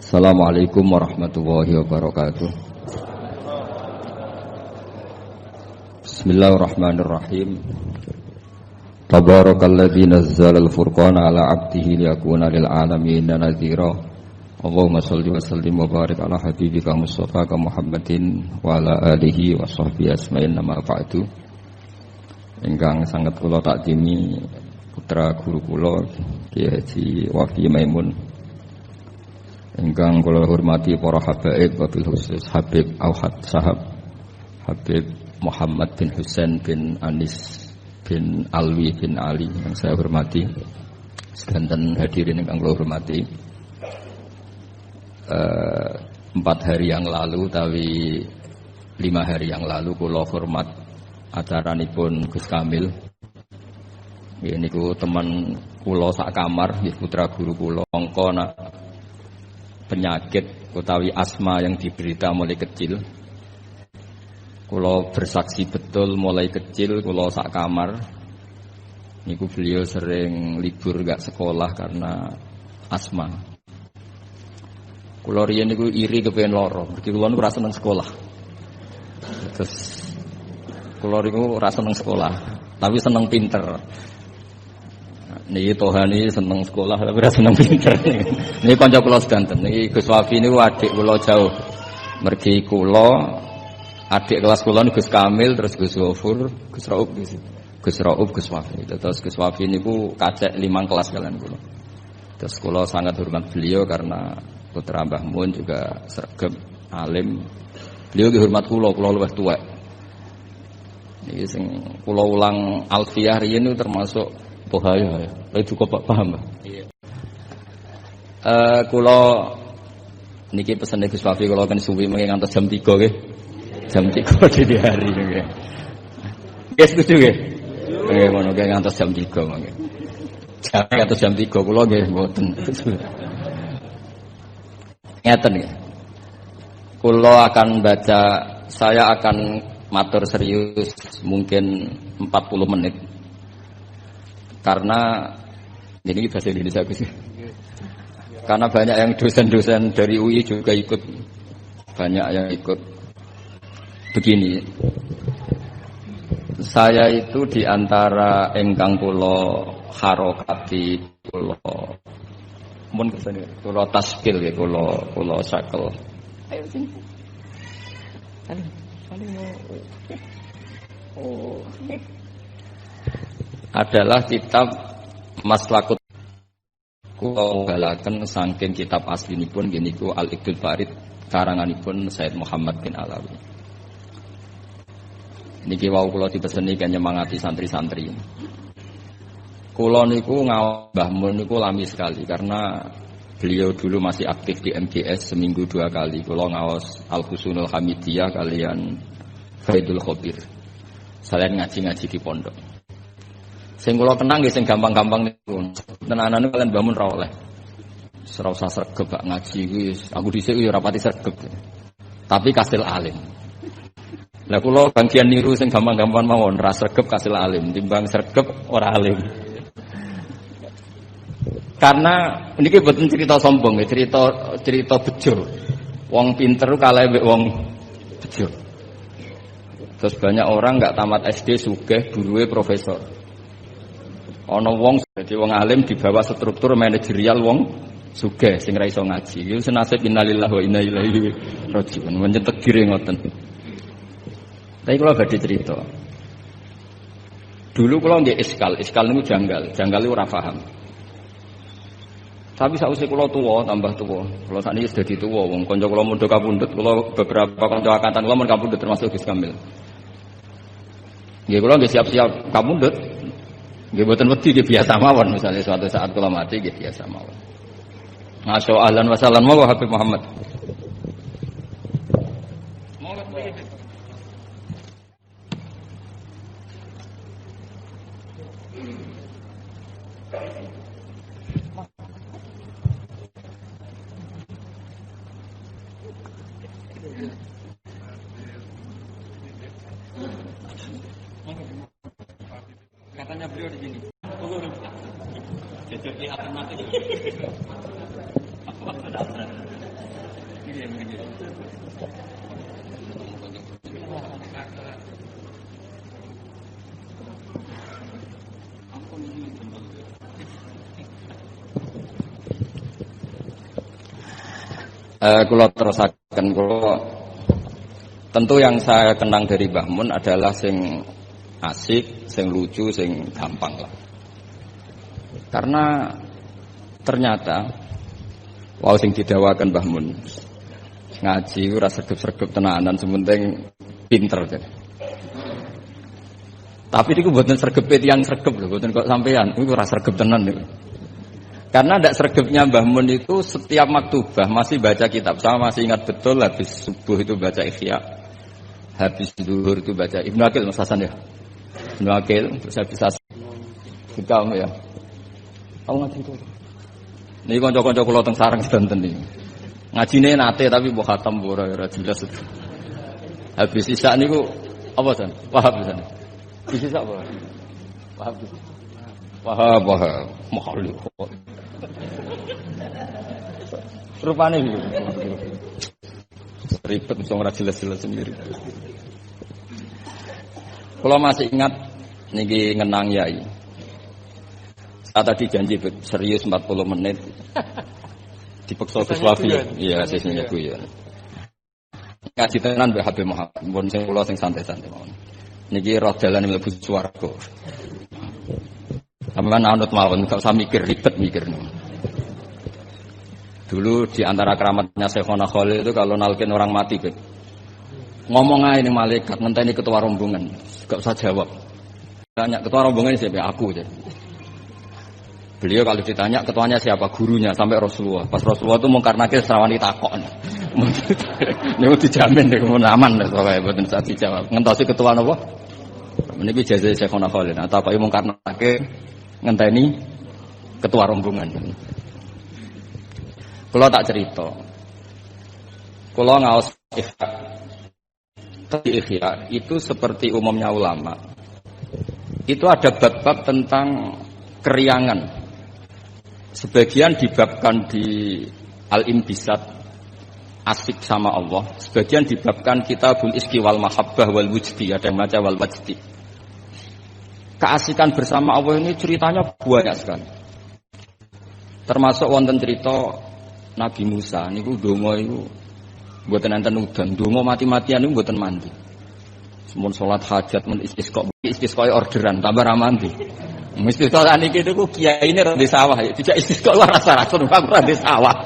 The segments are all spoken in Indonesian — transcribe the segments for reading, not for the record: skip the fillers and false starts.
Assalamualaikum warahmatullahi wabarakatuh. Bismillahirrahmanirrahim. Tabarakalladzi nazzala al-furqana ala 'abdihi liyakuna lil 'alamin nadhira. Allahumma shalli wa sallim wa barik ala habibika Mustafa Muhammadin wa ala alihi wa sahbihi asma'in nama ba'du. Ingkang sanget kula takdimi putra guru kula Kyai Haji Wafi Maimun. Ingkang kula hormati para habaib wabil khusus Habib Auhad Sahab, Habib Muhammad bin Husain bin Anis bin Alwi bin Ali yang saya hormati. Sedanten hadirin ingkang kula hormati. 4 hari yang lalu tapi 5 hari yang lalu kula hormat acaranipun Gus Kamil. Ini ku teman kula sak kamar, putra guru kula angka penyakit utawi asma yang diberita mulai kecil. Kula bersaksi betul mulai kecil kula sak kamar niku beliau sering libur gak sekolah karena asma. Kula riyen niku iri kepen loro, mergi kula niku ora seneng sekolah. Terus kula niku ora seneng sekolah, tapi seneng pinter. Niki tohani seneng sekolah tapi ora seneng pinter. Niki kanca kula sedanten. Niki Gus Wafi niku adik kula jauh. Mergi kula adik kelas kula niku Gus Kamil, terus Gus Ghafur, Gus Raub, Gus Wafi. Terus Gus Wafi niku kacek 5 kelas kalian kula. Terus kula sangat hormat beliau karena putra Mbah Mun juga sregep alim. Beliau dihormat kula luwih tuwek. Niki sing kula ulang alfiyah riyen niku termasuk bahaya ya. Itu kok paham, Pak? Iya. Kula niki pesene Gus Wafi kula kan suwi mengke ngantos jam 3 nggih. Jam 3 dini hari nggih. Nggih setuju nggih? Nggih ngono nggih ngantos jam 3 mengke. Ngantos jam 3 kula nggih mboten. Ngeten nggih. Kula akan baca, saya akan matur serius mungkin 40 menit. Karena ini bahasa Indonesia Gus. Karena banyak yang dosen-dosen dari UI juga ikut, banyak yang ikut. Begini, saya itu diantara engkang kula harokati kula mun kesane kula taskil ya kula sakel. Ayo sini. Oh. Adalah kitab Maslakut kula balaken saking kitab aslinipun niku Al-Iqdul Farid karanganipun Said Muhammad bin Alawi. Niki wau kula dipeseni kan nyemangati santri-santri. Kula niku Mbah Mun niku lami sekali karena beliau dulu masih aktif di MGS seminggu 2 kali. Kula ngaos Al-Husnul Hamidiyah kalian Faidul Khabir. Selain ngaji-ngaji di pondok. Sing kula kenang nggih sing gampang-gampang niku. Tenanane kalian bangun ra oleh. Ora usah sregep gak ngaji kuwi. Aku dhisik yo ora pati sregep. Tapi kasil alim. Lah kula bagian niru sing gampang-gampang mawon, ra sregep kasil alim, timbang sregep ora alim. Karena niki mboten cerita sombong, cerita bejo. Wong pinter kalah mbek wong bejo. Terus banyak orang enggak tamat SD sugih guruwe profesor. Ana wong dadi wong alim di bawah struktur manajerial wong sugih sing ra iso ngaji. Iku senasib innalillahi wa inna ilaihi raji'un. Mencetek diri ngoten. Tapi kula badhe cerita. Dulu kula nggih iskal niku janggal niku ora paham. Tapi sausé kula tuwa, tambah tuwa. Kula sakniki wis dadi tuwa, wong kanca kula mondho kapundhut, kula beberapa kanca angkatan kula mun kapundhut termasuk Gus Kamil. Nggih kula nggih siap-siap kapundhut. Nggih mboten wedi nggih biasa mawon, misalnya suatu saat kula mati nggih biasa mawon. Masya ahlan wa sahlan wa Habib Muhammad. Katanya beliau di sini. Jadi akan mati. Kalau terusakan, kalau tentu yang saya kenang dari Mbah Mun adalah sing asik, sing lucu, sing gampang lah. Karena ternyata, sing didawakan Mbah Mun ngaji ora sregep-sregep tenanan, sementing pinter. Tapi niku mboten sregep tiyang sregep lho, mboten kok sampean, niku ora sregep tenan niku. Karena tidak sregepnya Mbah Mun itu setiap maktubah masih baca kitab. Saya masih ingat betul habis subuh itu baca Ihya, habis zuhur itu baca Ibnu Aqil Mas Hasan ya. Ibnu Aqil terus habis kamu ya. Kamu ngaji itu. Niki kanca-kanca kula teng sareng sedanten niki. Ngajine nate tapi mbok khatam ora jelas. Habis Isya niku apa San? Paham San? Isya apa? Paham. Paham. Makhluk. Rupane iki. Ribet mesti ora jelas-jelas sendiri. Kalau masih ingat niki ngenang yai. Saya tadi janji serius 40 menit. Dipeksa Gus Wafi. Iya, sesine ku ya. Ngaji tenan Mbah Habib Muhammad. Mun sing kula sing santai-santai mawon. Niki roh dalan mlebu swarga. Sampeyan anut mawon, gak usah mikir ribet mikir. Dulu di antara keramatnya Syekhona Khalil itu kalau nalkin orang mati, ngomong aja nih malaikat, ngenteni ketua rombongan, gak usah jawab. Tanya ketua rombongan siapa? Aku aja. Beliau kalau ditanya ketuanya siapa? Gurunya sampai Rasulullah. Pas Rasulullah itu mengkarnake serawani takok. Ini dijamin deh, aman deh soalnya buatin saat dijawab. Ngentosi ketua apa? Ini ijazah Syekhona Khalil. Atau apa yang mengkarnake ngenteni ketua rombongan. Kalau tak cerita, kalau ngaos Ihya itu seperti umumnya ulama. Itu ada bab-bab tentang keriangan. Sebagian dibabkan di Al-Imbisat, asik sama Allah. Sebagian dibabkan Kitabul Iski wal Mahabbah wal Wujdi, ada yang baca wal Wajdi. Keasikan bersama Allah ini ceritanya banyak sekali. Termasuk wonten cerita Nabi Musa niku donga iku mboten enten udan, donga mati-matian niku mboten mandi. Mun salat hajat men istisqa orderan tambah ra mandi. Istisqa niki niku kiyaine ra di sawah ya, tidak istisqa ora rasa-rasa ora di sawah.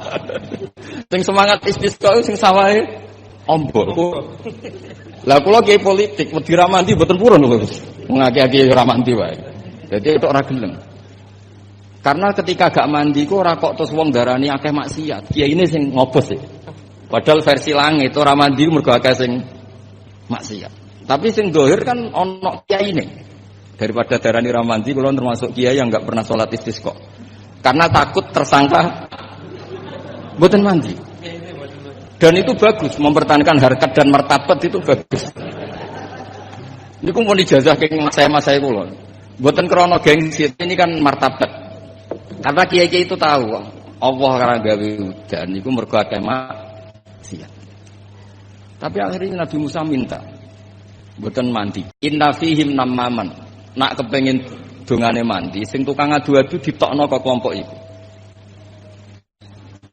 Sing semangat istisqa sing sawahe ombol. Lah kula kiai politik wedi ra mandi mboten purun lho. Ngaki-aki ora mandi wae. Dadi tok ora gelem. Karena ketika gak mandi kok ora kok terus wong darani akeh maksiat. Kiai ini sing ngobos ya. Padahal versi langit ora mandi mergo akeh sing maksiat. Tapi sing dohir kan ono kiai ini. Daripada darani ora mandi kula termasuk kiai yang enggak pernah salat istisqa. Karena takut tersangka mboten mandi. Dan itu bagus, mempertahankan harkat dan martabat itu bagus. Niku mau ijazah keng mas saya kula. Mboten krana gengsi, ini kan martabat. Karena kiai-kiai itu tahu Allah karena gawe hujan niku mergo akeh maksiat. Tapi akhirnya Nabi Musa minta mboten mandi. Inna fihim namaman. Nak kepengin dongane mandi sing tukang adu-adu ditokno ke kelompok itu.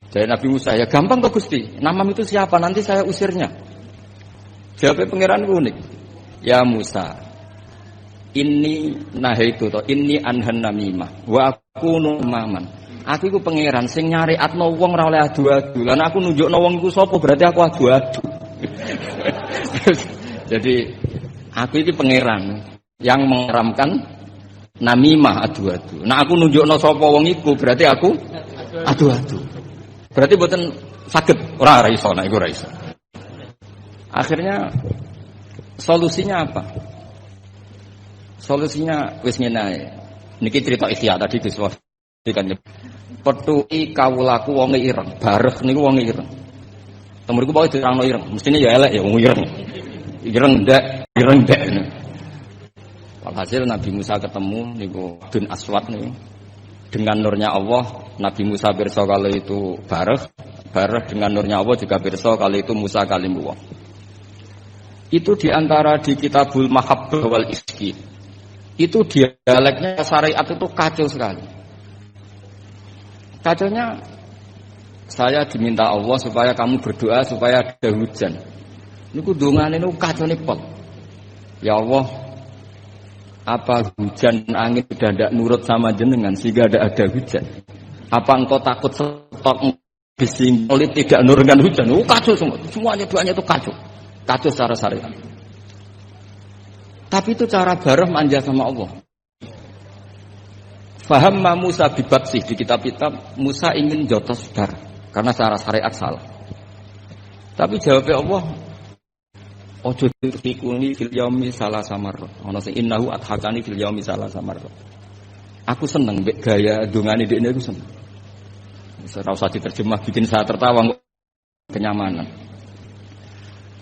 Jadi Nabi Musa, ya gampang kok Gusti. Namam itu siapa? Nanti saya usirnya. Jawabnya pangeran unik. Ya Musa, ini nahaitu to, ini anhan namimah. Wa aku numaman. Aku iku pangeran sing nyariatno wong ora oleh adu-adu. Lan aku nunjukno wong iku sapa berarti aku adu-adu. Jadi aku iki pangeran yang mengharamkan namimah adu-adu. Nah aku nunjukno sapa wong iku berarti aku adu-adu. Berarti mboten saged ora iso, nek iku ora iso. Akhirnya solusinya apa? Solusinya wis ngene ae. Niki cerita Ihya tadi Gus Wafi kan petuki kawulaku wonge ireng, bareh niku wonge ireng. Temuriku pokoke dirangno ireng, mestine ya elek ya wong ireng. Ireng ndak. Walhasil Nabi Musa ketemu niku Dun Aswad niku. Dengan nurnya Allah, Nabi Musa pirsa kalau itu bareng barah dengan nurnya Allah juga pirsa kali itu Musa kalimullah. Itu diantara di Kitabul Mahabbah wal Iski. Itu dialeknya syariat itu kacau sekali. Kacaunya saya diminta Allah supaya kamu berdoa supaya ada hujan. Niku dongane niku kacau pol. Ya Allah, apa hujan angin sudah tidak nurut sama jenengan sehingga ada hujan? Apa engkau takut stok disinggol tidak nurunkan hujan? Kacau semua. Semuanya doanya itu kacau. Kacau secara syariat. Tapi itu cara bareng manja sama Allah. Faham Musa bibatsih di kitab-kitab Musa ingin jotos bar karena secara syariat salah. Tapi jawabnya Allah, ojo tikuni fil yaumi salah samar. Ono sing innahu adhakani fil yaumi salah samar. Aku seneng mbek gaya dongane dekne aku seneng. Ora usah diterjemah bikin saya tertawa kenyamanan.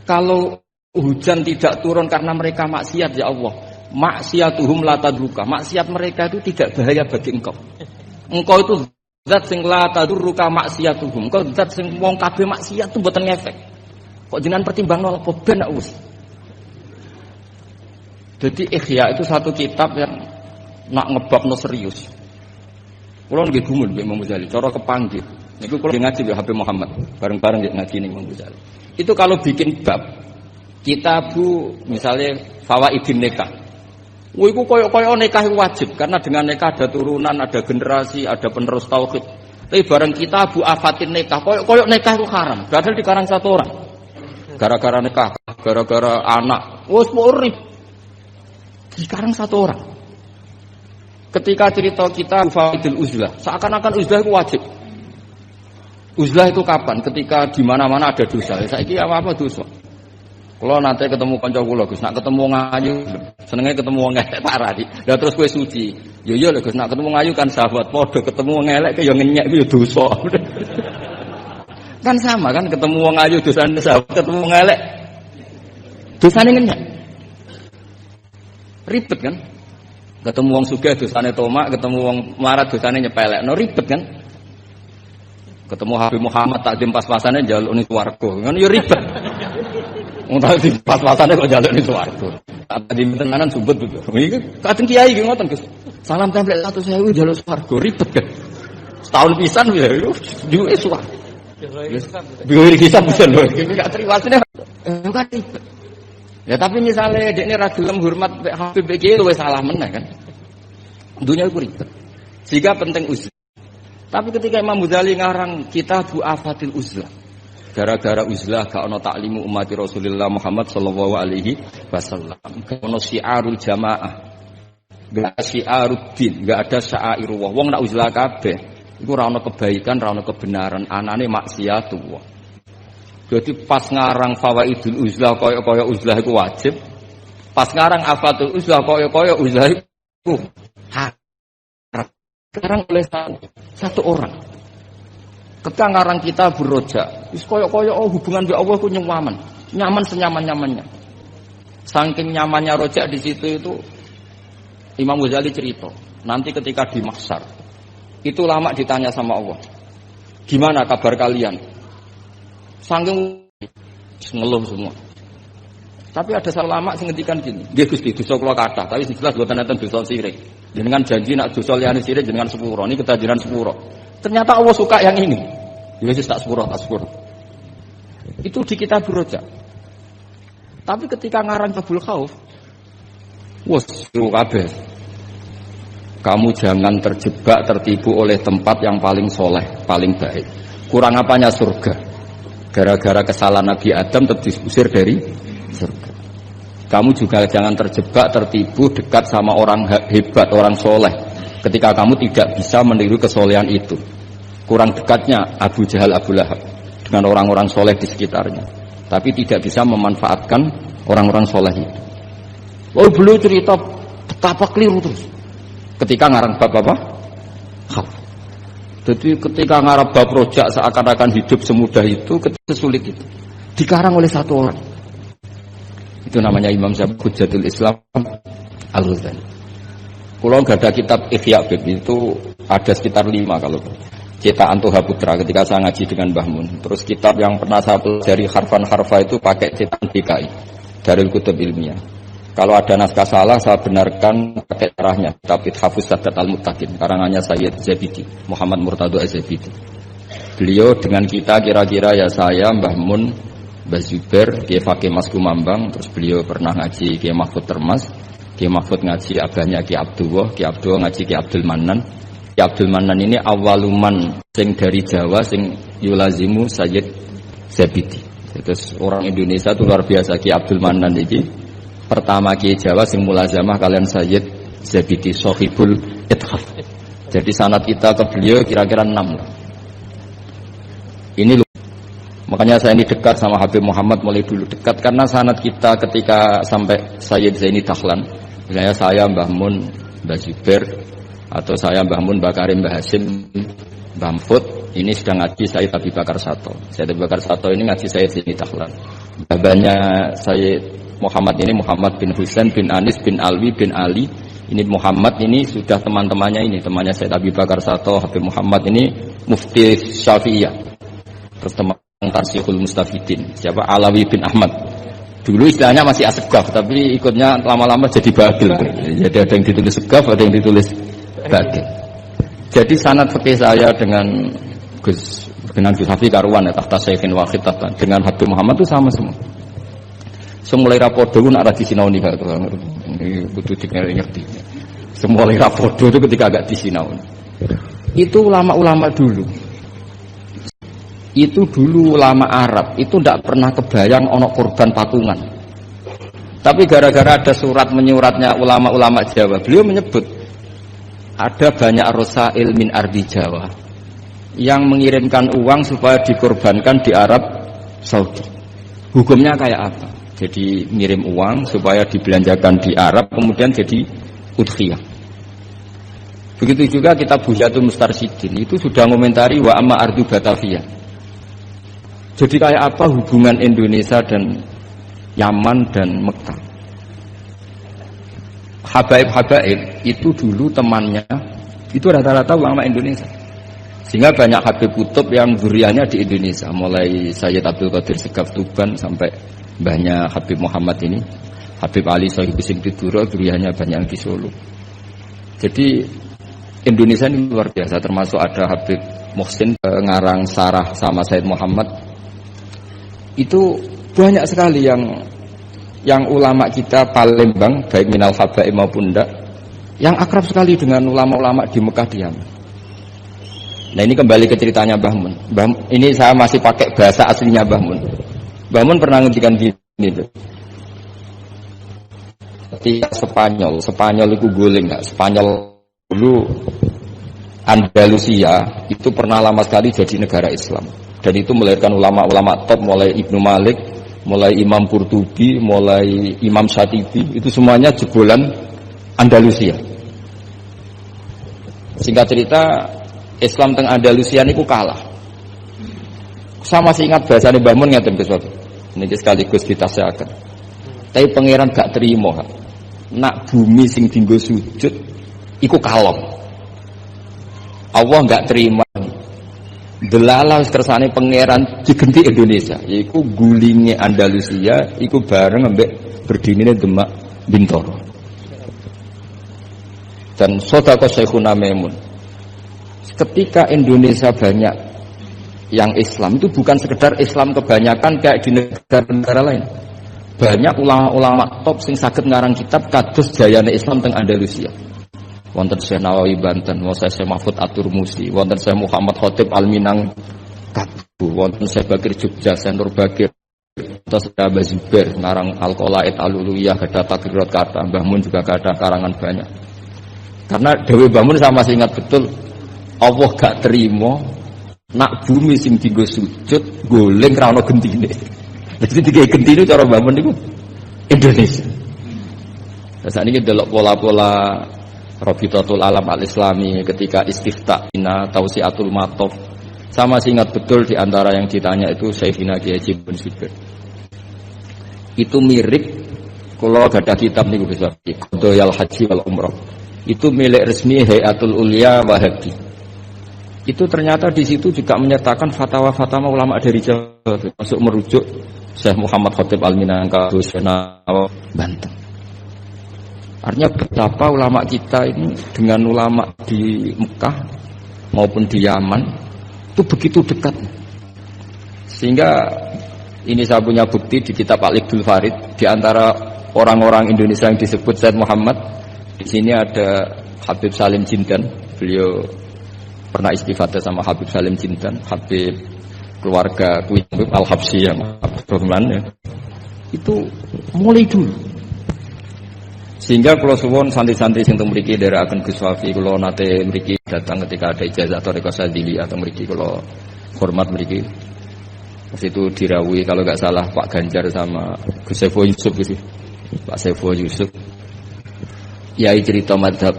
Kalau hujan tidak turun karena mereka maksiat ya Allah, maksiatuhum la tadruka. Maksiat mereka itu tidak bahaya bagi engkau. Engkau itu zat sing la tadruka maksiatuhum. Engkau zat sing wong kabeh maksiat itu mboten ngefek. Kok jenengan pertimbangno apa ben wis. Jadi Ihya itu satu kitab yang nak ngebabno serius. Kulo nggih gumun mbek Imam Ghazali, cara kepanggih. Niku kulo ngaji mbek Habib Muhammad, bareng-bareng nggih ngaji ning Imam Ghazali. Itu kalau bikin bab kitabu misalnya fawaidin nikah. Iku koyo-koyo nikah wajib karena dengan nikah ada turunan, ada generasi, ada penerus tauhid. Tapi bareng kitabu afatin nikah, koyo-koyo nikah itu haram. Padahal dikarang satu orang. Gara-gara nikah, gara-gara anak, wes urip. Dikarang satu orang. Ketika cerita kita fawaidul uzlah, seakan-akan uzlah itu wajib. Uzlah itu kapan? Ketika di mana-mana ada dosa. Saiki apa-apa dosa. Kalau nanti ketemu kanca kula Gus, nak ketemu ngayu, senenge ketemu wong elek parah iki. Lah terus kowe suci. Yo yo lho Gus, nak ketemu ngayu kan sahabat, padha ketemu wong elek ya ngenyek ku ya dosa. Kan sama kan ketemu wong ayu dosane sahabat, ketemu wong elek dosane ngenyek. Ribet kan? Ketemu wong sugih dosane tomak, ketemu wong melarat dosane nyepelekno, ribet kan? Ketemu Habib Muhammad takdim pas-pasane njaluk ning swarga. Ngono ya ribet. Wong takdim pas-pasane kok njaluk ning swarga. Takdim tenanan sumbet itu. Iki kadang kiai iki ngoten, Gus. Salam templek 100.000 njaluk swarga, ribet kan? Setahun pisan ya duwe swarga. Biar kisah bisa loh, ini nggak terima kan ribet. Ya tapi misalnya dia ini ragilem hormat Habib BG lu salah meneh kan. Dunia itu ribet. Sehingga penting uzlah. Tapi ketika Imam Ghazali ngarang Kitabul Afatil Uzlah, gara-gara uzlah gak ono taklimu umat Rasulullah Muhammad sallallahu alaihi wasallam. Gak ono syiarul jamaah. Gak syiarud din, gak ada syairullah. Wong nak uzlah kabeh. Iku ora ono kebaikan, ora ono kebenaran, anane maksiatullah. Jadi pas ngarang fawaidul uzlah kaya-kaya uzlah iku wajib. Pas ngarang afatul uzlah kaya-kaya uzlah iku haram. Sekarang oleh satu orang. Ketika ngarang kita berroja, wis kaya-kaya hubungan dengan Allah ku nyaman. Nyaman senyaman-nyamannya. Saking nyamannya rojak di situ itu Imam Ghazali cerita, nanti ketika di mahsyar itu lama ditanya sama Allah, gimana kabar kalian? Saking ngeluh semua. Tapi ada salah lama sing ngendikan gini, nggih Gusti dosa kula kathah, tapi jelas mboten enten dosa sirik. Jenengan janji nak dosa liyane sirik jenengan sepuro, niki ketajiran sepuro. Ternyata Allah suka yang ini. Ya wis tak sepuro. Itu di kitab Roja. Tapi ketika ngarang Babul Khauf, wes kabeh. Kamu jangan terjebak, tertipu oleh tempat yang paling soleh, paling baik. Kurang apanya surga? Gara-gara kesalahan Nabi Adam terusir dari surga. Kamu juga jangan terjebak, tertipu dekat sama orang hebat, orang soleh. Ketika kamu tidak bisa meniru kesolehan itu. Kurang dekatnya Abu Jahal, Abu Lahab dengan orang-orang soleh di sekitarnya. Tapi tidak bisa memanfaatkan orang-orang soleh itu. Oh beliau cerita betapa keliru terus. Ketika ngarang bab apa? Khauf. Jadi ketika ngarang bab rojak seakan-akan hidup semudah itu, sesulit itu. Dikarang oleh satu orang. Itu namanya Imam Hujjatul Islam Al-Ghazali. Kalau nggak ada kitab Ihya itu ada sekitar 5 kalau. cetakan Toha Putra ketika saya ngaji dengan Mbah Mun. Terus kitab yang pernah saya pelajari harfan harfa itu pakai cetakan DKI, Darul Kutub Ilmiah. Kalau ada naskah salah saya benarkan pakai caranya. Kitab Ithafus Sadat Al-Muttaqin karangannya Sayyid Zabidi, Muhammad Murtado Az-Zabidi. Beliau dengan kita kira-kira ya saya, Mbah Mun, Mbah Zubair, Kiai Fakih Mas Kumambang, terus beliau pernah ngaji Kiai Mahfud Termas, Kiai Mahfud ngaji abahnya Kiai Abdullah ngaji Kiai Abdul Manan. Kiai Abdul Manan ini awaluman sing dari Jawa sing yulazimu Sayyid Zabidi. Terus orang Indonesia itu luar biasa. Kiai Abdul Manan ini pertama Kiai Jawa sing mulazamah kalian Sayyid Zabidi Sohibul Ithaf. Jadi sanad kita ke beliau kira-kira 6 lah. Ini makanya saya ini dekat sama Habib Muhammad mulai dulu dekat karena sanad kita ketika sampai Sayyid Zaini Dahlan, misalnya saya Mbah Mun, Mbah Zubair, atau saya Mbah Mun, Mbah Karim, Mbah Hasim, Mbah Mfud, ini sedang ngaji Sayyid Abi Bakar Sato. Sayyid Abi Bakar Sato ini ngaji Sayyid Zaini Dahlan. Babanya Sayyid Muhammad ini Muhammad bin Husain bin Anis bin Alwi bin Ali. Ini Muhammad ini sudah teman-temannya ini, temannya Sayyid Abi Bakar Sato, Habib Muhammad ini Mufti Syafi'iyah. Terus teman Tarsihul Mustafidin, siapa Alawi bin Ahmad. Dulu istilahnya masih Asegaf, tapi ikutnya lama-lama jadi Bagil. Jadi ada yang ditulis Segaf, ada yang ditulis Bagil. Jadi sanad fikih saya dengan Gus Hafi karuan ya, tahta Syekhin Wahid tahta dengan Habib Muhammad itu sama semua. Semulai rapodo pun arah di sinauni kalau ini butuh ngerti. Semulai rapodo itu ketika agak di sinauni. Itu ulama-ulama dulu. Itu dulu ulama Arab itu tidak pernah kebayang ono korban patungan. Tapi gara-gara ada surat menyuratnya ulama-ulama Jawa, beliau menyebut ada banyak rosail min ardi Jawa yang mengirimkan uang supaya dikorbankan di Arab Saudi. Hukumnya kayak apa? Jadi ngirim uang supaya dibelanjakan di Arab kemudian jadi udhiyah. Begitu juga kitab Buhyatul Mustarsyidin itu sudah ngomentari wa amma ardu Batavia. Jadi kayak apa hubungan Indonesia dan Yaman dan Mekah. Habaib-habaib itu dulu temannya itu rata-rata ulama Indonesia. Sehingga banyak Habib Kutub yang zuriyahnya di Indonesia, mulai Sayyid Abdul Qadir Segaf Tuban sampai mbahnya Habib Muhammad ini, Habib Ali Sohib Sing Tiduro, zuriyahnya banyak yang di Solo. Jadi Indonesia ini luar biasa, termasuk ada Habib Muhsin ngarang sarah sama Sayyid Muhammad. Itu banyak sekali yang ulama kita Palembang baik minal habaib maupun enggak yang akrab sekali dengan ulama-ulama di Mekah di Yaman. Nah ini kembali ke ceritanya Mbah Mun. Ini saya masih pakai bahasa aslinya Mbah Mun. Mbah Mun pernah ngendikan gini tuh. Ketika Spanyol itu guling enggak? Spanyol dulu Andalusia itu pernah lama sekali jadi negara Islam. Dan itu melahirkan ulama-ulama top, mulai Ibnu Malik, mulai Imam Qurtubi, mulai Imam Syatibi, itu semuanya jebolan Andalusia. Singkat cerita, Islam teng Andalusia niku kalah. Saya masih ingat bahasane Mbah Mun ngeten Gus. Niki sekaligus ditasehaken. Tapi pangeran gak terima. Nak bumi sing dienggo sujud iku kalong. Allah gak terima. Delala kersane pangeran digenti Indonesia, yaiku gulinge Andalusia, iku bareng ambek berdinine Demak Bintoro. Dan sedekah Syekhuna Maimun. Ketika Indonesia banyak yang Islam itu bukan sekedar Islam kebanyakan kayak di negara-negara lain. Banyak ulama-ulama top sing saged ngarang kitab kados jayane Islam teng Andalusia. Wonten Syekh Nawawi Banten, wonten Syekh Mahfud At-Turmusi, wonten Syekh Muhammad Khotib Al-Minang Katu, wonten Syekh Bakir Jogja, Syekh Nur Bakir, terus Syekh Mbah Zubair, ngarang Al-Qolaid Al-Uluyah, ada Takrirat Kata, Mbah Mun juga ada karangan banyak. Karena Dewi Mbah Mun saya masih ingat betul, Allah gak terima nak bumi sing dienggo sujud goleng ra ono gentine. Jadi tiga gentine cara Mbah Mun niku Indonesia. Saat ini delok pola-pola Rabitatul Alam Al-Islami ketika istiftah ina tausiatul matof. Sama masih ingat betul di antara yang ditanya itu Syekhina Kiai Haji bin Zubair. Itu mirip kalau ada kitab niku bisa Qadayal Haji wal Umrah. Itu milik resmi Hayatul Ulya Wahabi. Itu ternyata di situ juga menyertakan fatwa-fatwa ulama dari Jawa, masuk merujuk Syekh Muhammad Khatib Al-Minangkabau Banten. Artinya betapa ulama kita ini dengan ulama di Mekah maupun di Yaman itu begitu dekat. Sehingga ini saya punya bukti di kitab Al-Iqdul Farid, di antara orang-orang Indonesia yang disebut Said Muhammad, di sini ada Habib Salim Jindan. Beliau pernah istifadah sama Habib Salim Jindan, Habib keluarga Habib Al-Habsyi yang Abdurrahman ya. Itu mulai dulu. Sehingga kalau suwon santri-santri sing teng mriki ndherekaken Gus Wafi, kula nate mriki datang ketika ada ijazah Thariqah Sadili atau mriki kula hormat mriki. Itu dirawuhi kalau enggak salah Pak Ganjar sama Gus Saiful Yusuf gitu. Pak Saiful Yusuf. Yai cerita madhab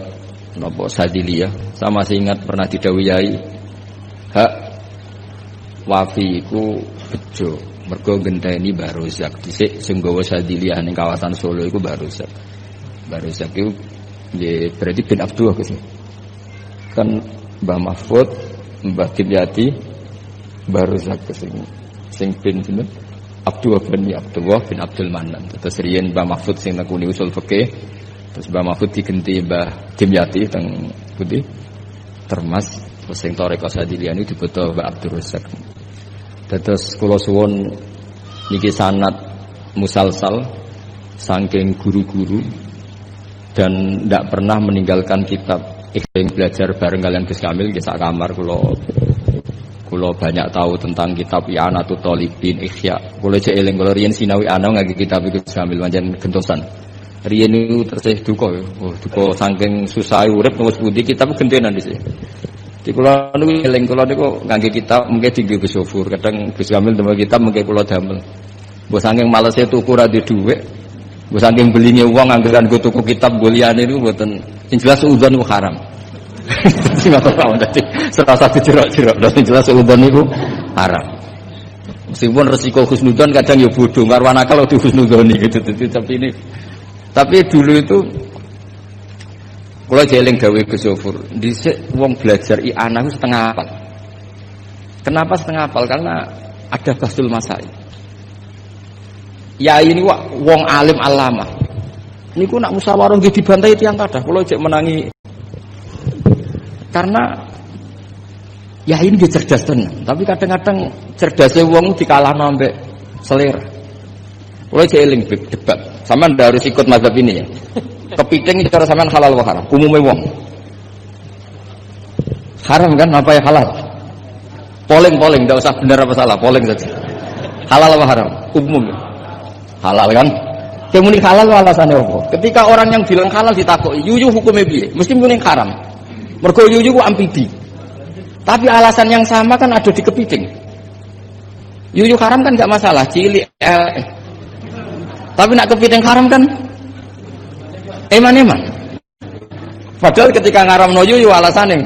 napa Sadiliyah, saya masih ingat pernah didhawuhi Yai, hak Wafi iku bejo mergo ngenteni Mbah Rozak dhisik sing nggawa Sadiliyah ning kawasan Solo iku Mbah Rozak. Mbah Rozak iku nggih berarti bin Abdullah kan Mbah Mahfud, Mbah Dimyati, Mbah Rozak sing bin sinten Abdullah bin Abdul Manan. Terus riyen Mbah Mahfud sing nekuni usul fikih, terus Mbah Mahfud digenti Mbah Dimyati teng Putih Termas, terus sing Thariqah Sadiliyah niku dibeto Mbah Abdul Razak. Terus kula suwun niki sanad musalsal saking guru-guru dan ndak pernah meninggalkan kitab yang belajar bareng kalian Gus Kamil nggih sak kamar kula banyak tahu tentang kitab I'anatul Thalibin Ihya. Kula cek eling kula riyen sinau ana ngangge kitab Gus Kamil pancen gentosan. Riyen niku tersih duka ya. Oh, duka saking susah urip wis pundi kitab gentenan dhisik. Di kula niku eling kula niku ngangge kitab mengke tinggi Gus Sofur, kadang Gus Kamil damel kitab mengke kula damel. Mbok saking malese tuku ra di dhuwit. Mbok saking belinge wong anggeran go tuku kitab go liyane niku mboten sing jelas udzon niku haram. Sing apa wae dadi serasa dijerok-jerok sing jelas udzon niku haram. Meskipun resiko husnudzon kadang ya bodoh, marwana kalau di husnudzoni gitu. Tapi dulu itu kalau jeling gawe Gus Sofur, dhisik wong belajar i'anah itu setengah hafal. Kenapa setengah hafal? Karena ada basul masail. Ya ini wong alim alama. Niku nak musyawarah nggih dibantai tiyang kathah. Kula jek menangi. Karena ya ini dia cerdas tenan, tapi kadang-kadang cerdasnya wong dikalahno ambek selera. Kula jek eling debat. Sampeyan harus ikut mazhab ini ya. Kepiting cara sampean halal wa haram, umume wong. Haram kan apa yang halal? Polling, enggak usah benar apa salah, polling saja. Halal wa haram, umum. Halal kan? Kemuni halal alasannya apa? Ketika orang yang bilang halal ditakoki, yuyu hukumnya piye? Mesti muni haram. Mergo yuyu ku amfibi. Tapi alasan yang sama kan ada di kepiting. Yuyu haram kan enggak masalah, cilik. Tapi nak kepiting haram kan eman-eman. Padahal ketika ngaramno yuyu alasannya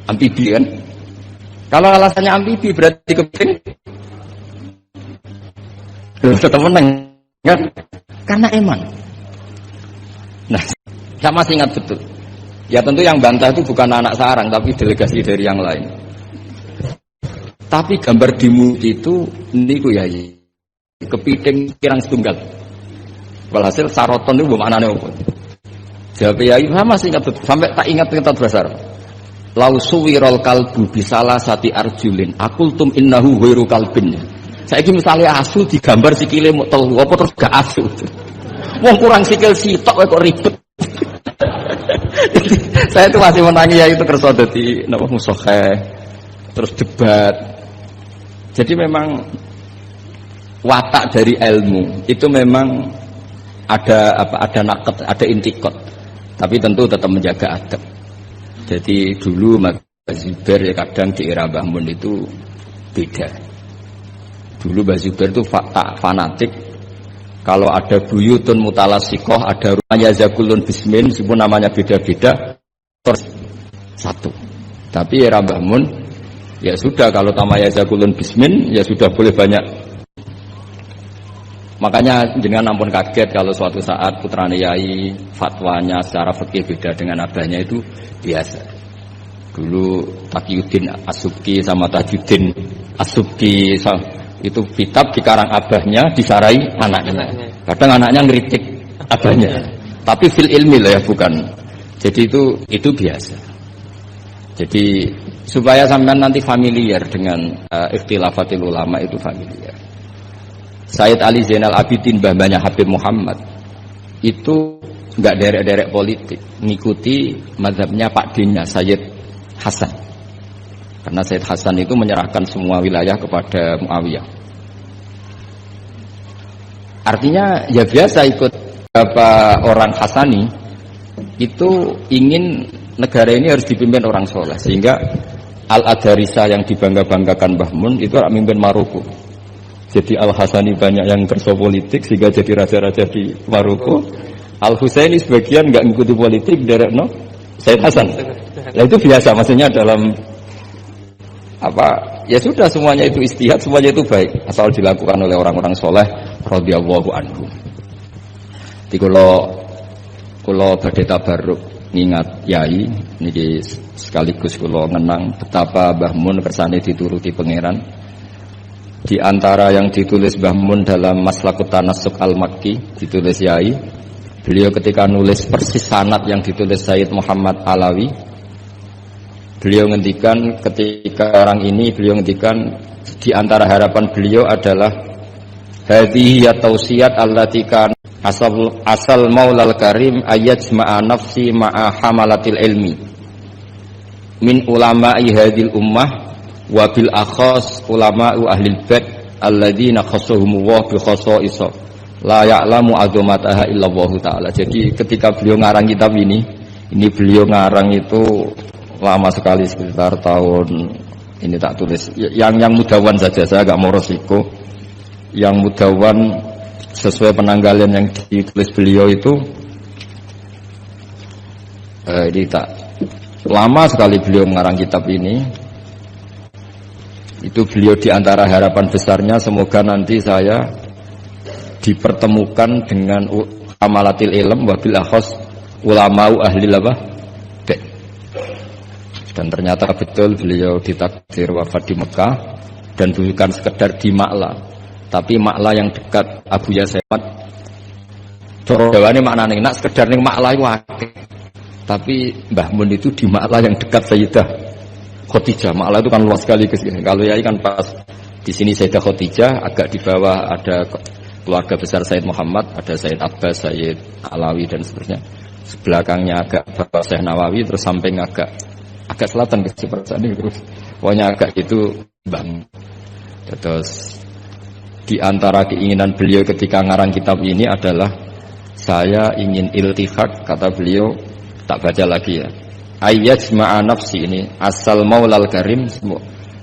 amfibi kan. Kalau alasannya amfibi berarti kepiting tetap menang kan? Karena eman. Nah, saya masih ingat betul. Ya tentu yang bantah itu bukan anak sarang, tapi delegasi dari yang lain. Tapi gambar dimu itu niku ya kepiting kirang setunggal. Walhasil saroton itu maknane apa? Jawab ya saya masih ingat betul. Sampai tak ingat ketat bahasa Arab. Lau suwirol kalbu bisalah sati arjulin akultum innahu ghairu kalbin. Saiki misalnya asu digambar sikile mok telu apa terus gak asu. Wong kurang sikil sitok kok ribet. Saya itu masih menangi ya itu kersa dadi napa musokheh terus debat. Jadi memang watak dari ilmu itu memang ada apa, ada naket, ada intikot. Tapi tentu tetap menjaga adab. Jadi dulu Mas Zubair ya kadang di era Mbah Mun itu beda. Dulu Mbah Zubair itu fanatik. Kalau ada buyutun mutalasikoh, ada rumahnya zakulun bismin, meskipun namanya beda-beda, terus satu. Tapi era Mbah Mun, ya sudah kalau namanya zakulun bismin, ya sudah boleh banyak. Makanya jangan ampun kaget kalau suatu saat putrane yai fatwanya secara fikih beda dengan abahnya itu biasa. Dulu Taqiyuddin As-Subki sama Tajuddin As-Subki itu kitab dikarang abahnya, disarai anaknya. Kadang anaknya ngeritik abahnya. Tapi fil ilmi lah ya, bukan. Jadi itu biasa. Jadi supaya sampean nanti familiar dengan ikhtilafatil ulama, itu familiar. Sayyid Ali Zainal Abidin, mbahnya Habib Muhammad, itu enggak derek-derek politik, ngikuti mazhabnya Pak Dinya Sayyid Hasan. Karena Sayyid Hasan itu menyerahkan semua wilayah kepada Muawiyah. Artinya ya biasa ikut beberapa orang Hasani itu ingin negara ini harus dipimpin orang soleh, sehingga Al-Adarisa yang dibangga-banggakan Mbah Mun itu mimpin Maroko. Jadi Al-Hasani banyak yang kerso politik sehingga jadi raja-raja di Maroko. Al-Husaini sebagian nggak ngikuti politik, derek no Sayyid Hasan. Nah itu biasa, maksudnya dalam apa ya sudah, semuanya itu istihad, semuanya itu baik asal dilakukan oleh orang-orang soleh radhiyallahu anhum. Jadi kalau badhe tabarruk ngingat yai niki sekaligus kula ngenang betapa Mbah Mun kersane dituruti pangeran. Di antara yang ditulis Mbah Mun dalam Maslakut Tanassuk Al-Makki, ditulis yai, beliau ketika nulis persis sanad yang ditulis Sayyid Muhammad Alawi, beliau ngendikan ketika orang ini, beliau ngendikan di antara harapan beliau adalah hadhihi ya tausiyat allati kan asal maulal karim ayajma'a nafsi ma'a hamalatil ilmi min ulama'i hadhil ummah wa bil akhas ulama'u ahlil bait alladzina khassahumullah bi khassa'isa la ya'lamu azamataha illallah ta'ala. Jadi ketika beliau ngarang kitab ini beliau ngarang itu lama sekali, sekitar tahun ini tak tulis yang mudawan saja, saya agak mau resiko yang mudawan sesuai penanggalan yang ditulis beliau itu ini tak lama sekali beliau mengarang kitab ini. Itu beliau diantara harapan besarnya semoga nanti saya dipertemukan dengan amalatil ilm wabil akhos ulama'u ahli labah. Dan ternyata betul beliau ditakdir wafat di Mekah, dan bukan sekedar di Ma'la, tapi Ma'la yang dekat Abu Yasemat. Coro Jawa ini maknanya nak sekedar ning Ma'la itu akeh. Tapi Mbah Mun itu di Ma'la yang dekat Sayyidah Khadijah. Ma'la itu kan luas sekali. Kalau ya kan pas di sini Sayyidah Khadijah, agak di bawah ada keluarga besar Sayyid Muhammad, ada Sayyid Abbas, Sayyid Alawi dan seterusnya. Sebelakangnya agak bawah Syekh Nawawi, terus samping agak selatan ke Cipersan ini, terus pokoknya agak itu bang. Terus di antara keinginan beliau ketika ngarang kitab ini adalah saya ingin iltihaq, kata beliau, tak baca lagi ya, ayyajma'a nafsi, ini asal maulal karim,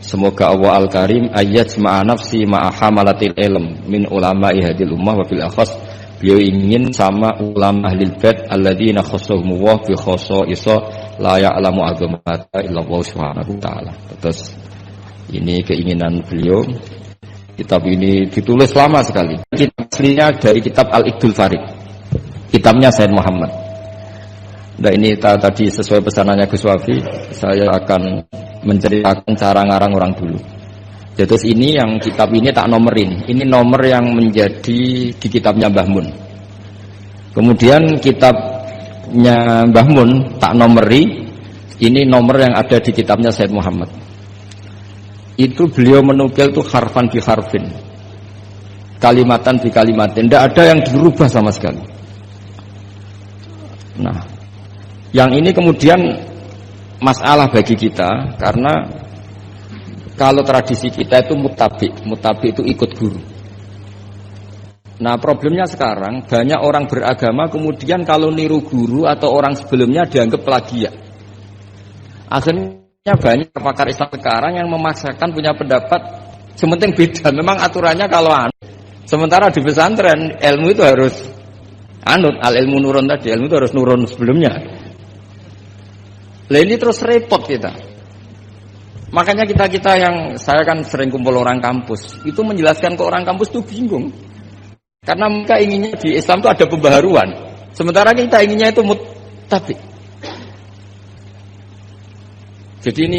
semoga Allah al-karim ayyajma'a nafsi ma'a hamalatil ilm min ulama'i hadil ummah wa bil akhas. Beliau ingin sama ulama ahlil bait alladzina khassahumullah bi khassa'isa la ya'lamu azamata illallah subhanahu wa ta'ala. Terus ini keinginan beliau. Kitab ini ditulis lama sekali. Kitab aslinya dari kitab Al-Iqdul Farid, kitabnya Sayyid Muhammad. Nah ini tadi sesuai pesanannya Gus Wafi, saya akan menceritakan cara ngarang orang dulu. Terus ini yang kitab ini tak nomerin, ini nomor yang menjadi di kitabnya Mbah Mun. Kemudian kitabnya Mbah Mun tak nomeri, ini nomor yang ada di kitabnya Sayyid Muhammad. Itu beliau menukil itu harfan bi harfin, kalimatan bi kalimatin, tidak ada yang dirubah sama sekali. Nah, yang ini kemudian masalah bagi kita, karena kalau tradisi kita itu mutabi itu ikut guru. Nah problemnya sekarang banyak orang beragama kemudian kalau niru guru atau orang sebelumnya dianggap plagiat. Akhirnya banyak pakar Islam sekarang yang memaksakan punya pendapat sementing beda. Memang aturannya kalau sementara di pesantren ilmu itu harus al ilmu nurun tadi, ilmu itu harus nurun sebelumnya. Lah ini terus repot kita. Makanya kita yang saya kan sering kumpul orang kampus, itu menjelaskan ke orang kampus itu bingung. Karena mereka inginnya di Islam itu ada pembaharuan, sementara kita inginnya itu mutabi. Jadi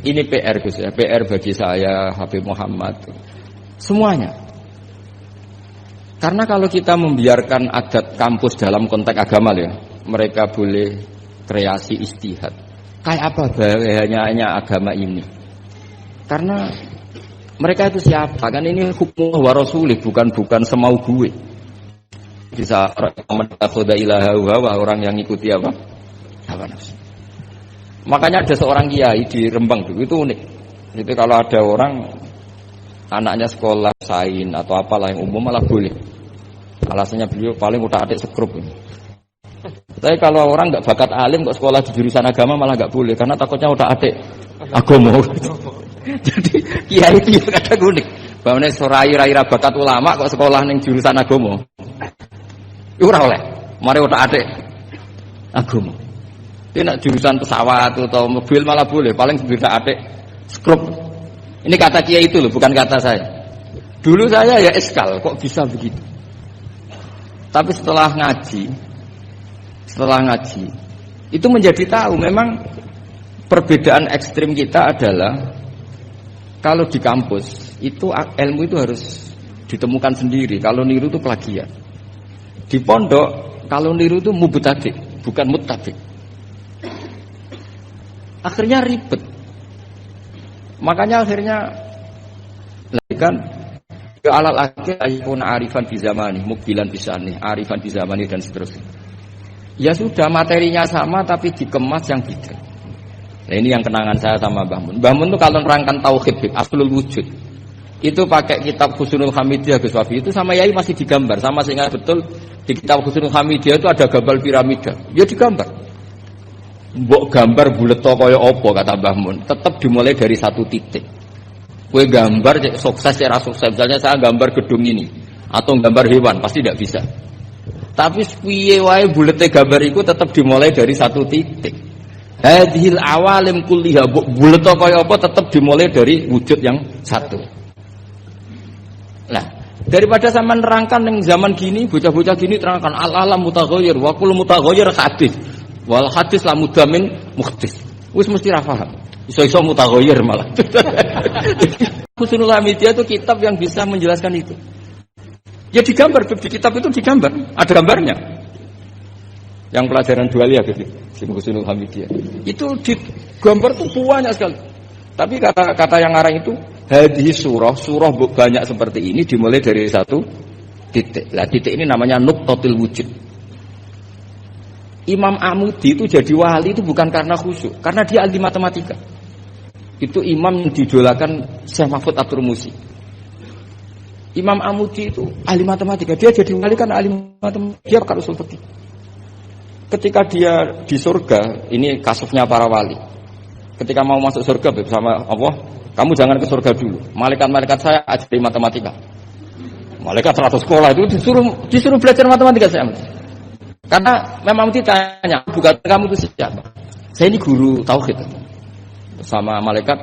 ini PR Gus ya, PR bagi saya, Habib Muhammad, semuanya. Karena kalau kita membiarkan adat kampus dalam konteks agama ya, mereka boleh kreasi ijtihad. Kayak apa bahayanya agama ini? Karena mereka itu siapa? Kan ini hukum wa rasulih, bukan semau gue. Bisa mentakhuda ilaha wa orang yang ikuti apa? Hawa nafsu. Makanya ada seorang kiai di Rembang dulu, itu unik. Itu kalau ada orang anaknya sekolah sains atau apalah yang umum malah boleh. Alasannya beliau paling udah adik sekrup. Tapi kalau orang nggak bakat alim kok sekolah di jurusan agama malah nggak boleh karena takutnya udah adik agama. Jadi kiai itu kadang unik. Bahwa rai bakat ulama kok sekolah ning jurusan agama. Ora oleh. Mari udah adik agama. Ini jurusan pesawat atau mobil malah boleh, paling bisa adik skrup. Ini kata kiai itu loh, bukan kata saya. Dulu saya ya eskal, kok bisa begitu. Tapi setelah ngaji, itu menjadi tahu memang perbedaan ekstrim kita adalah kalau di kampus itu ilmu itu harus ditemukan sendiri. Kalau niru itu plagiat. Di pondok kalau niru itu mubtadi', bukan muttabi'. Akhirnya ribet. Makanya akhirnya kan alal akhir ayun arifan fi zamani, mukbilan bisani, arifan fi zamani dan seterusnya. Ya sudah materinya sama tapi dikemas yang beda. Nah, ini yang kenangan saya sama Mbah Mun. Mbah Mun itu kalau nerangkan tauhid, aslul wujud. Itu pakai kitab Husnul Hamidiyah Gus Wafi itu sama Yai masih digambar, sama saya ingat betul di kitab Husnul Hamidiyah itu ada gambar piramida. Ya digambar. Mbok gambar bulet kaya apa kata Mbah Mun, tetap dimulai dari satu titik. Kowe gambar cek sukses era sukses, misalnya saya gambar gedung ini atau gambar hewan pasti tidak bisa. Tapi piye wae bulete gambar iku tetap dimulai dari satu titik. Hadhil awalim kulliha bulet kaya apa tetap dimulai dari wujud yang satu. Nah, daripada sama nerangkan yang zaman gini, bocah-bocah gini terangkan al-alam mutaghayyir wa kullu mutaghayyir hadis. Wal hadis la mudamin muhdis. Wis mesti ra paham. Iso-iso mutaghayyir malah. Husnul Hamidiyah itu kitab yang bisa menjelaskan itu. Ya digambar di kitab itu digambar, ada gambarnya. Yang pelajaran dualia gitu, Husnul Hamidiyah. Itu digambar tuh banyak sekali. Tapi kata yang ngarang itu hadis surah banyak seperti ini dimulai dari satu titik. Lah titik ini namanya nuqtatul wujud. Imam Amudi itu jadi wali itu bukan karena khusyuk, karena dia ahli matematika. Itu imam yang didolakan Syekh Mahfud At-Turmusi. Imam Amudi itu ahli matematika, dia jadi wali kan ahli matematika, dia pakar usul fikih. Ketika dia di surga, ini kasusnya para wali. Ketika mau masuk surga bersama Allah, kamu jangan ke surga dulu. Malaikat-malaikat saya ajari matematika. Malaikat 100 sekolah itu disuruh belajar matematika saya. Karena memang ditanya, bukan kamu itu siapa? Saya ini guru tauhid. Sama malaikat,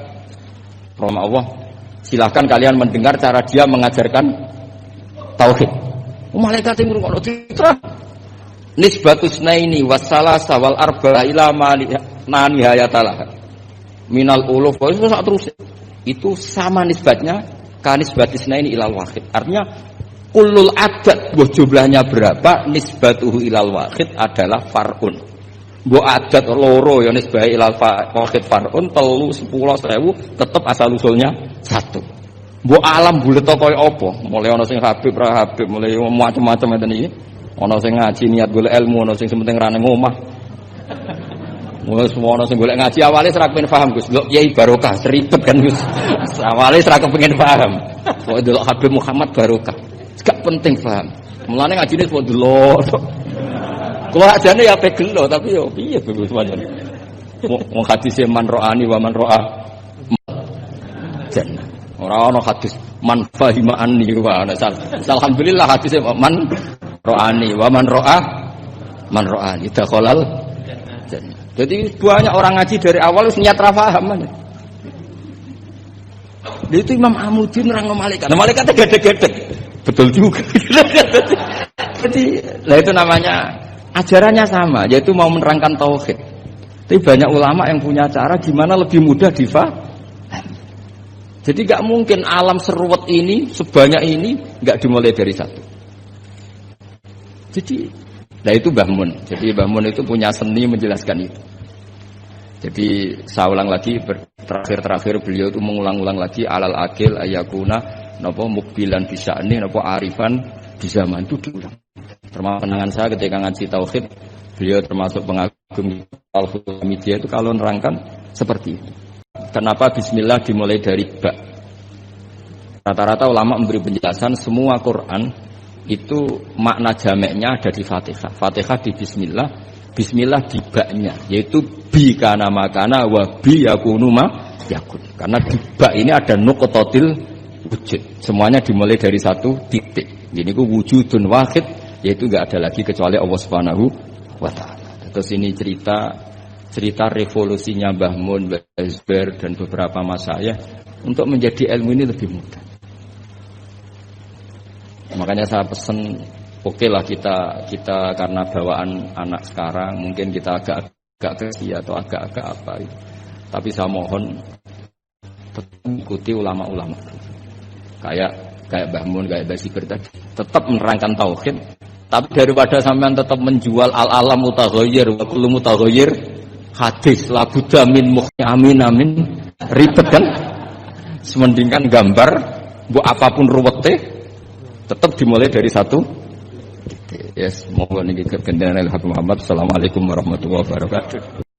rahmat Allah, silahkan kalian mendengar cara dia mengajarkan tauhid. Malaikat yang ngurung citra. Nisbatus naini wassalasa wal arba'a ila ma nihayatalah. Minal uluf itu terus. Itu sama nisbatnya ka nisbatis naini ilal wahid. Artinya kullul adat, jumlahnya berapa, nisbatuhu ilal wahid adalah far'un. Mbok adat loro ya nisbah ilal wahid far'un, 3 10.000 tetap asal usulnya 1. Mbok alam bulet kaya apa? Mulai ana sing Habib ra Habib, mulai macam-macam ngeten iki. Ana sing ngaji niat golek ilmu, ana sing penting ra nang omah. Wes ana sing golek ngaji awale ora kepengin paham Gus. Lho Kyai barokah, seribet kan Gus. Awale ora kepengin paham. Kok delok Habib Muhammad barokah. Gak penting paham. Mulane ngajine kok delok. Kulo ajane ya pegelo tapi yo piye bagus wajan. Wong hadise man ro'ani wa man ro'a jannah. Ora ana hadis man fahima anni wa ana alhamdulillah hadise man ro'ani wa man ro'ani dakhalal jannah. Jadi banyak orang ngaji dari awal wis niat ra paham aja. Itu Imam Amudi nerangno malaikat. Nah, malaikatnya gede-gede. Betul juga. Jadi, lah itu namanya ajarannya sama, yaitu mau menerangkan tauhid. Tapi banyak ulama yang punya cara gimana lebih mudah difahami. Jadi nggak mungkin alam seruat ini sebanyak ini nggak dimulai dari satu. Jadi, nah itu Mbah Mun. Jadi Mbah Mun itu punya seni menjelaskan itu. Jadi saya ulang lagi, terakhir beliau itu mengulang-ulang lagi alal akil ayakuna napa mukbilan bisa'ni napa arifan di zaman itu diulang. Termasuk kenangan saya ketika ngaji tauhid, beliau termasuk pengagum Al-Hamidiyah itu kalau nerangkan seperti itu. Kenapa bismillah dimulai dari ba? Rata-rata ulama memberi penjelasan semua Quran itu makna jameknya ada di Fatihah. Fatihah di bismillah, bismillah di ba-nya, yaitu bi kana makana wa bi yakunu ma yakun. Karena di ba ini ada nuqtatil wujud. Semuanya dimulai dari satu titik. Jadi itu wujudun wahid, yaitu enggak ada lagi kecuali Allah Subhanahu wa taala. Terus ini cerita revolusinya Mbah Mun, Mbah Zubair dan beberapa masyayikh untuk menjadi ilmu ini lebih mudah. Makanya saya pesan, oke lah kita karena bawaan anak sekarang mungkin kita agak kesi atau agak apa itu. Tapi saya mohon tetap ikuti ulama-ulama. Kayak Mbah Mun, kayak Mbah Zubair tadi, tetap menerangkan tauhid. Tapi daripada sampean tetap menjual al-alam mutaghayyir wa kullu mutaghayyir hadis labuda min amin ribet kan, semendingkan gambar bu apapun ruwete tetap dimulai dari satu. Yes, mohon ini kegenderan Muhammad. Assalamualaikum warahmatullahi wabarakatuh.